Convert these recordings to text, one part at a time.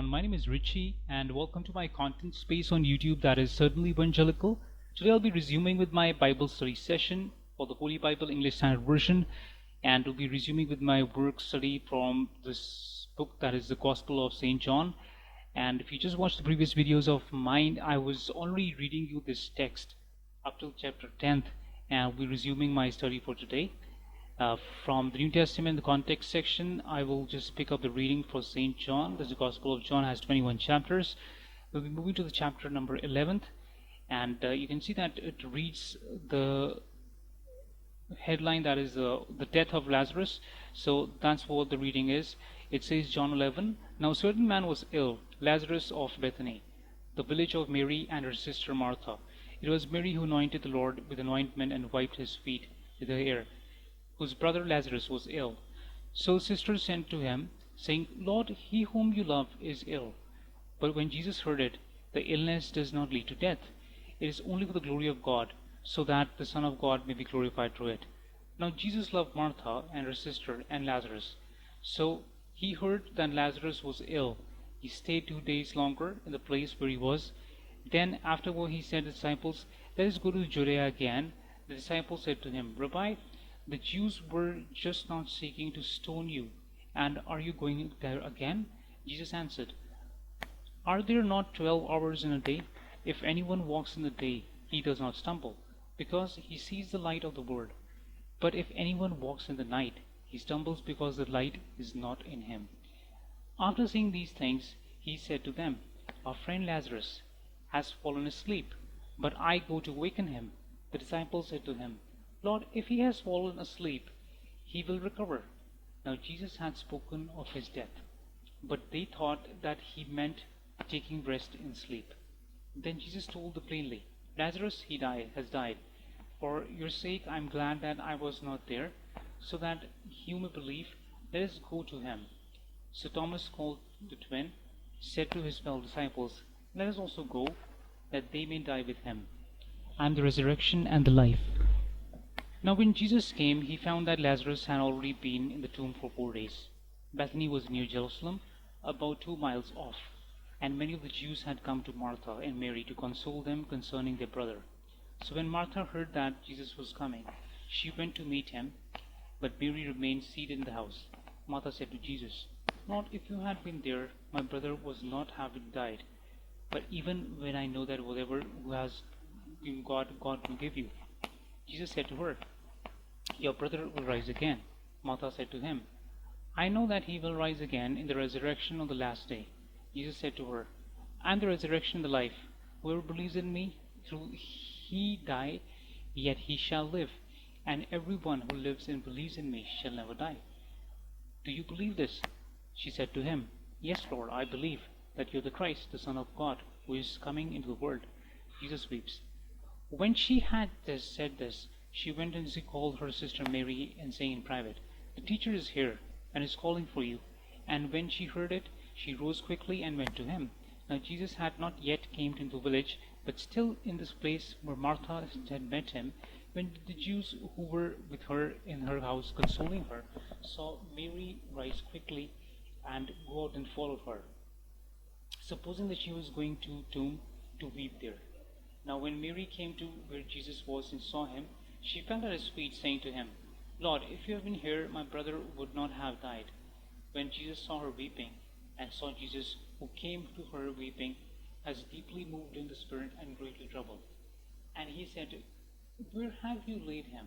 everyone. My name is Richie, and welcome to my content space on YouTube that is certainly evangelical. Today I'll be resuming with my Bible study session for the Holy Bible English Standard Version, and we'll be resuming with my work study from this book that is the Gospel of St. John. And if you just watched the previous videos of mine, I was already reading you this text up till chapter 10th, and I'll be resuming my study for today. From the New Testament, the context section, I will just pick up the reading for St. John. The Gospel of John has 21 chapters. We'll be moving to the chapter number 11th, and you can see that it reads the headline that is the death of Lazarus. So that's what the reading is. It says, John 11, Now a certain man was ill, Lazarus of Bethany, the village of Mary and her sister Martha. It was Mary who anointed the Lord with anointment and wiped his feet with her hair, whose brother Lazarus was ill. So sisters sent to him, saying, Lord, he whom you love is ill. But when Jesus heard it, the illness does not lead to death. It is only for the glory of God, so that the Son of God may be glorified through it. Now Jesus loved Martha and her sister and Lazarus. So he heard that Lazarus was ill. He stayed 2 days longer in the place where he was. Then afterward he said to the disciples, Let us go to Judea again. The disciples said to him, Rabbi, the Jews were just not seeking to stone you, and are you going there again? Jesus answered, Are there not 12 hours in a day? If anyone walks in the day, he does not stumble, because he sees the light of the world. But if anyone walks in the night, he stumbles because the light is not in him. After saying these things, he said to them, Our friend Lazarus has fallen asleep, but I go to waken him. The disciples said to him, Lord, if he has fallen asleep, he will recover. Now Jesus had spoken of his death, but they thought that he meant taking rest in sleep. Then Jesus told them plainly, Lazarus has died. For your sake I am glad that I was not there, so that you may believe. Let us go to him. So Thomas, called the twin, said to his fellow disciples, Let us also go, that they may die with him. I am the resurrection and the life. Now when Jesus came, he found that Lazarus had already been in the tomb for 4 days. Bethany was near Jerusalem, about 2 miles off, and many of the Jews had come to Martha and Mary to console them concerning their brother. So when Martha heard that Jesus was coming, she went to meet him, but Mary remained seated in the house. Martha said to Jesus, Lord, if you had been there, my brother was not having died. But even when I know that whatever who has in God, God will give you. Jesus said to her, Your brother will rise again. Martha said to him, I know that he will rise again in the resurrection on the last day. Jesus said to her, I am the resurrection and the life. Whoever believes in me, though he die, yet he shall live. And everyone who lives and believes in me shall never die. Do you believe this? She said to him, Yes, Lord, I believe that you are the Christ, the Son of God, who is coming into the world. Jesus weeps. When she had said this, she went and she called her sister Mary and saying in private, The teacher is here and is calling for you. And when she heard it, she rose quickly and went to him. Now Jesus had not yet came into the village, but still in this place where Martha had met him. When the Jews who were with her in her house consoling her saw Mary rise quickly and go out and follow her, supposing that she was going to tomb to weep there. Now when Mary came to where Jesus was and saw him, she fell at his feet, saying to him, Lord, if you had been here, my brother would not have died. When Jesus saw her weeping, and saw Jesus, who came to her weeping, was deeply moved in the spirit and greatly troubled. And he said, Where have you laid him?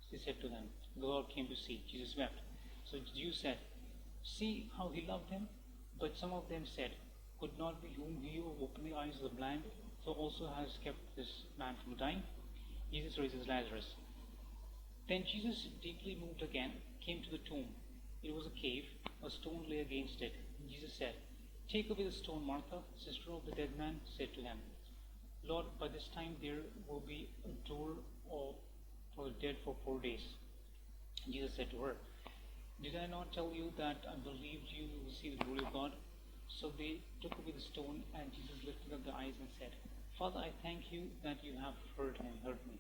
She said to him, The Lord came to see. Jesus wept. So the Jews said, See how he loved him? But some of them said, Could not be whom he who opened the eyes of the blind, so also has kept this man from dying? Jesus raises Lazarus. Then Jesus, deeply moved again, came to the tomb. It was a cave, a stone lay against it. Jesus said, Take away the stone. Martha, sister of the dead man, said to him, Lord, by this time there will be a door for the dead for 4 days. Jesus said to her, Did I not tell you that I believed you will see the glory of God? So they took away the stone, and Jesus lifted up the eyes and said, Father, I thank you that you have heard me.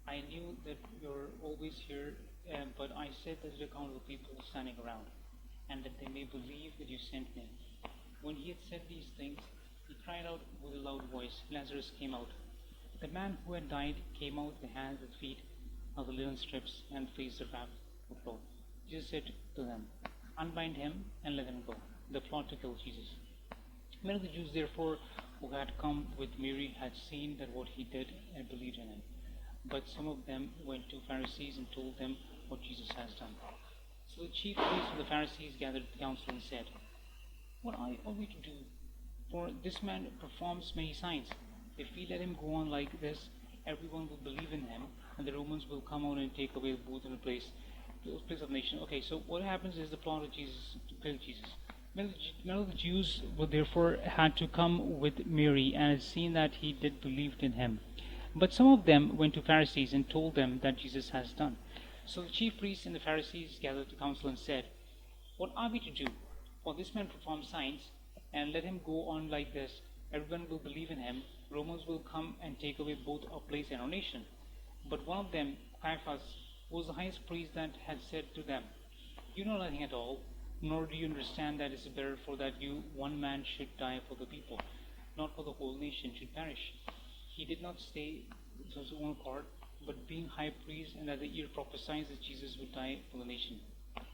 I knew that you're always here, but I said that to account of the people standing around, and that they may believe that you sent me. When he had said these things, he cried out with a loud voice, Lazarus, came out. The man who had died came out, the hands and feet of the linen strips and face the wrapped with cloth. Jesus said to them, Unbind him and let him go. The plot to kill Jesus. Many of the Jews, therefore, who had come with Mary had seen that what he did and believed in him. But some of them went to Pharisees and told them what Jesus has done. So the chief priests and the Pharisees gathered the council and said, What are we to do? For this man performs many signs. If we let him go on like this, everyone will believe in him, and the Romans will come out and take away the booth in the place of nation. Okay, so what happens is the plot of Jesus to kill Jesus. Many of the Jews were therefore had to come with Mary and had seen that he did believed in him. But some of them went to Pharisees and told them that Jesus has done. So the chief priests and the Pharisees gathered the council and said, What are we to do? For this man performs signs, and let him go on like this. Everyone will believe in him. Romans will come and take away both our place and our nation. But one of them, Caiaphas, was the highest priest, that had said to them, You know nothing at all, nor do you understand that it is better for that one man should die for the people, not for the whole nation should perish. He did not stay to his own accord, but being high priest, and at the ear prophesied that Jesus would die for the nation,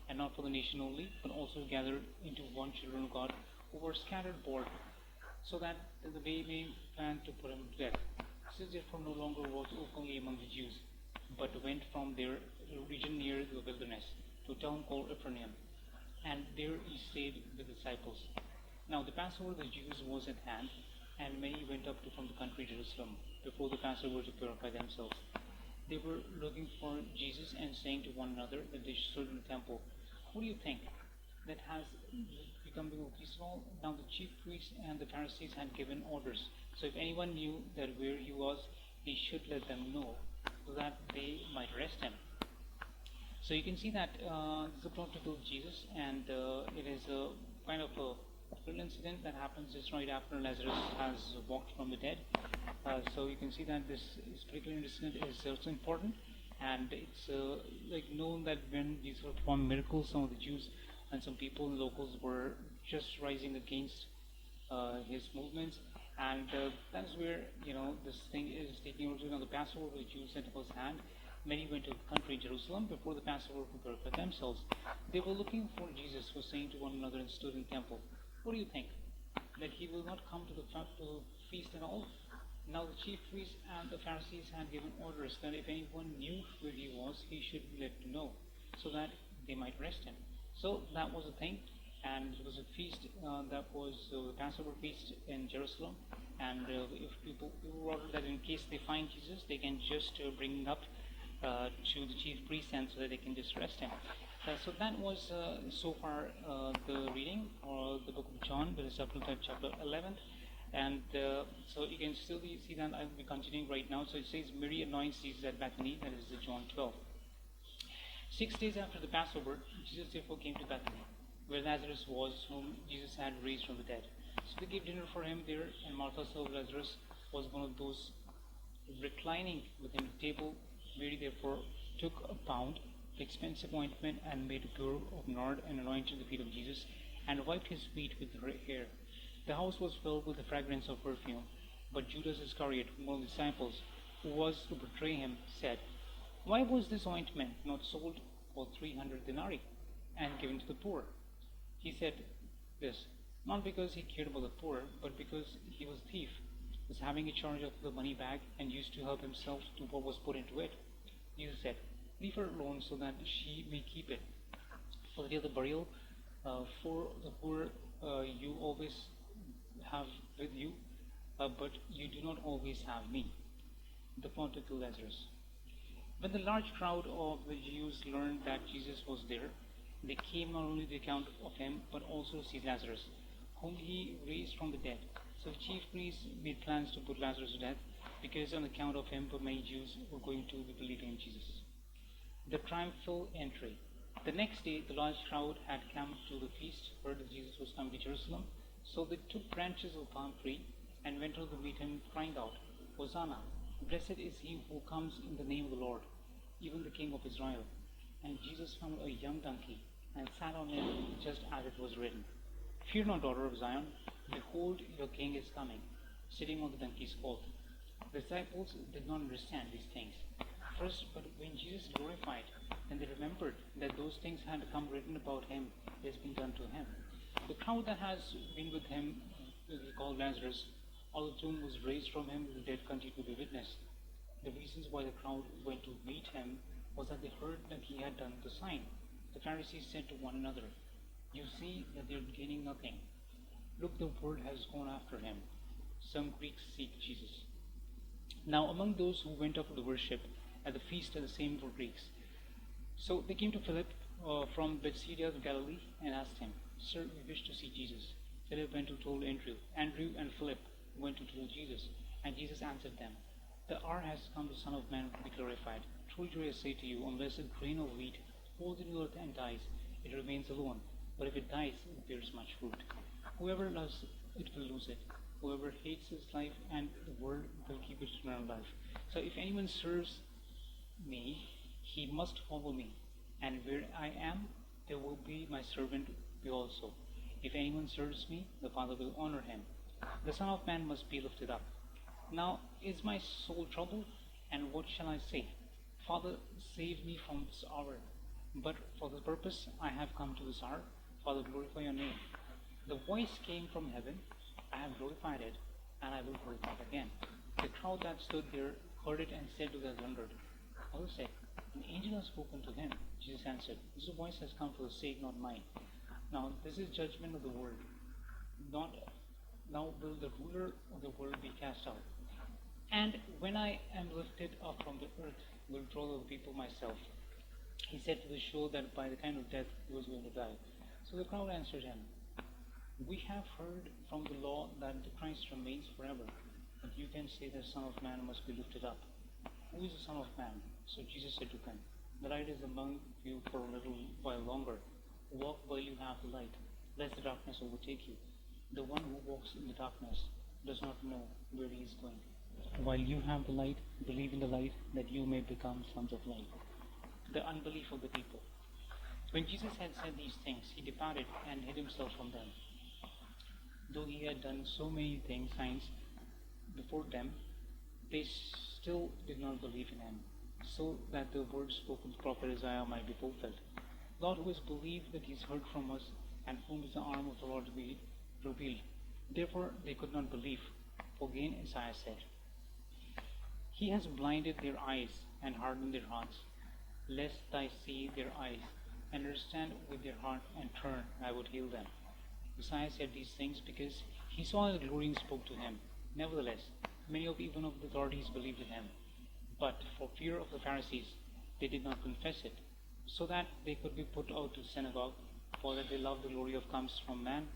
and not for the nation only, but also gathered into one children of God who were scattered abroad, so that they may plan to put him to death. Jesus therefore no longer walked openly among the Jews, but went from their region near the wilderness to a town called Ephraim, and there he stayed with the disciples. Now the Passover of the Jews was at hand, and many went up from the country Jerusalem before the Passover to purify themselves. They were looking for Jesus and saying to one another that they stood in the temple, What do you think? That has become the feast of all? Now the chief priests and the Pharisees had given orders. So if anyone knew that where he was, he should let them know, so that they might arrest him. So you can see that this is a plot to kill Jesus, and it is a kind of a little incident that happens just right after Lazarus has walked from the dead. So you can see that this particular incident is also important, and it's like known that when Jesus performed miracles, some of the Jews and some people and locals were just rising against his movements, and that's where this thing is taking over. Now the Passover of the Jews at first hand. Many went to the country Jerusalem before the Passover to purify themselves. They were looking for Jesus, was saying to one another and stood in the temple, What do you think? That he will not come to the feast at all? Now the chief priests and the Pharisees had given orders that if anyone knew where he was, he should let them know, so that they might arrest him. So that was the thing, and it was a feast that was the Passover feast in Jerusalem. And if people ordered that in case they find Jesus, they can just bring him up to the chief priest, and so that they can just arrest him. So that was so far the reading or the book of John, that is chapter 11. And so you can still see that I'll be continuing right now. So it says Mary anoints Jesus at Bethany, that is John 12. 6 days after the Passover, Jesus therefore came to Bethany, where Lazarus was, whom Jesus had raised from the dead. So they gave dinner for him there, and Martha served. Lazarus was one of those reclining with him at the table. Mary therefore took a pound, the expensive ointment, and made a pure of nard, and anointed the feet of Jesus, and wiped his feet with her hair. The house was filled with the fragrance of perfume. But Judas Iscariot, one of the disciples, who was to betray him, said, Why was this ointment not sold for 300 denarii and given to the poor? He said this, not because he cared about the poor, but because he was a thief, was having a charge of the money bag, and used to help himself to what was put into it. Jesus said, Leave her alone, so that she may keep it for the day of the burial. For the poor you always have with you, but you do not always have me. The plot to kill Lazarus. When the large crowd of the Jews learned that Jesus was there, they came not only to the account of him, but also to see Lazarus, whom he raised from the dead. So the chief priests made plans to put Lazarus to death, because on account of him, but many Jews were going to be believing in Jesus. The triumphal entry. The next day, the large crowd had come to the feast, heard that Jesus was coming to Jerusalem. So they took branches of a palm tree and went out to meet him, crying out, Hosanna! Blessed is he who comes in the name of the Lord, even the King of Israel. And Jesus found a young donkey and sat on it, just as it was written, Fear not, daughter of Zion. Behold, your king is coming, sitting on the donkey's colt. The disciples did not understand these things. First, but when Jesus glorified, then they remembered that those things had come written about him, has been done to him. The crowd that has been with him, he called Lazarus, all the tomb was raised from him, the dead continued to be witnessed. The reasons why the crowd went to meet him was that they heard that he had done the sign. The Pharisees said to one another, you see that they are gaining nothing. Look, the world has gone after him. Some Greeks seek Jesus. Now, among those who went up to the worship at the feast are the same were Greeks. So they came to Philip from Bethsaida of Galilee and asked him, Sir, we wish to see Jesus. Philip went to told Andrew. Andrew and Philip went to tell Jesus. And Jesus answered them, the hour has come, the Son of Man will be glorified. Truly, truly, I say to you, unless a grain of wheat falls into the earth and dies, it remains alone. But if it dies, it bears much fruit. Whoever loves it will lose it. Whoever hates his life and the world will keep it eternal life. So if anyone serves me, he must follow me. And where I am, there will be my servant be also. If anyone serves me, the Father will honor him. The Son of Man must be lifted up. Now is my soul troubled? And what shall I say? Father, save me from this hour. But for the purpose I have come to this hour. Father, glorify your name. The voice came from heaven. I have glorified it, and I will glorify it again. The crowd that stood there heard it and said to their wondered. Others said, an angel has spoken to him. Jesus answered, this voice has come for the sake, not mine. Now this is judgment of the world. Not now will the ruler of the world be cast out. And when I am lifted up from the earth, will draw the people myself. He said to the show that by the kind of death he was going to die. So the crowd answered him, we have heard from the law that the Christ remains forever, but you can say the Son of Man must be lifted up. Who is the Son of Man? So Jesus said to them, the light is among you for a little while longer. Walk while you have the light, lest the darkness overtake you. The one who walks in the darkness does not know where he is going. While you have the light, believe in the light, that you may become sons of light. The unbelief of the people. When Jesus had said these things, he departed and hid himself from them. Though he had done so many things, signs before them, they still did not believe in him, so that the words spoken to the prophet Isaiah might be fulfilled. Lord, who has believed that he has heard from us, and whom is the arm of the Lord to be revealed? Therefore they could not believe. For again Isaiah said, he has blinded their eyes and hardened their hearts, lest I see their eyes, and understand with their heart, and turn, and I would heal them. Isaiah said these things because he saw the glory and spoke to him. Nevertheless, many of even of the authorities believed in him. But for fear of the Pharisees, they did not confess it, so that they could be put out to the synagogue, for that they love the glory of comes from man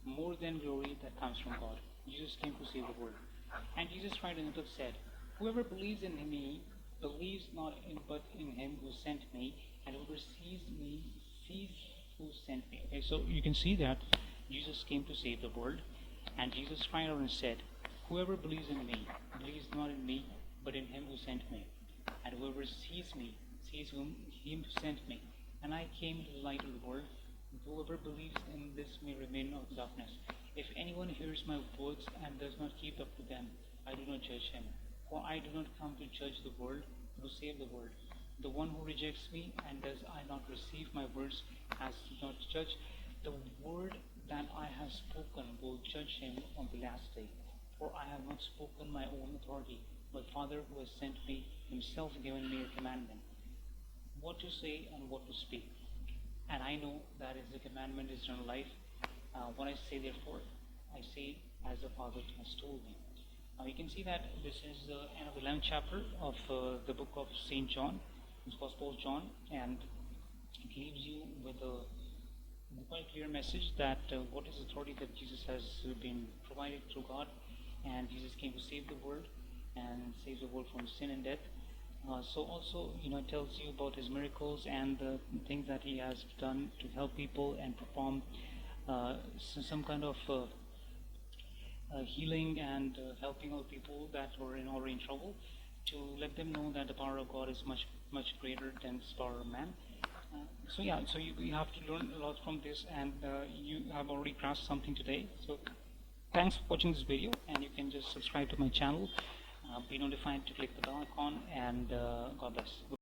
more than glory that comes from God. Jesus came to save the world. And Jesus cried and said, whoever believes in me believes not in but in him who sent me, and whoever sees me sees who sent me. Okay, so you can see that Jesus came to save the world, and Jesus cried out and said, whoever believes in me believes not in me but in him who sent me, and whoever sees me sees him who sent me. And I came to the light of the world. Whoever believes in this may remain out of darkness. If anyone hears my words and does not keep up to them, I do not judge him. For I do not come to judge the world, but to save the world. The one who rejects me and does I not receive my words has not judged. The word that I have spoken will judge him on the last day. For I have not spoken my own authority, but Father who has sent me himself given me a commandment, what to say and what to speak. And I know that is the commandment is eternal life. When I say therefore, I say as the Father has told me. Now you can see that this is the end of the 11th chapter of the book of St. John, the Gospel of John, and it leaves you with a quite clear message that what is authority that Jesus has been provided through God, and Jesus came to save the world and save the world from sin and death. So also, it tells you about his miracles and the things that he has done to help people and perform some kind of healing and helping out people that were already in trouble, to let them know that the power of God is much greater than the power of man. So yeah, so you have to learn a lot from this, and you have already grasped something today. So thanks for watching this video, and you can just subscribe to my channel, be notified to click the bell icon, and God bless.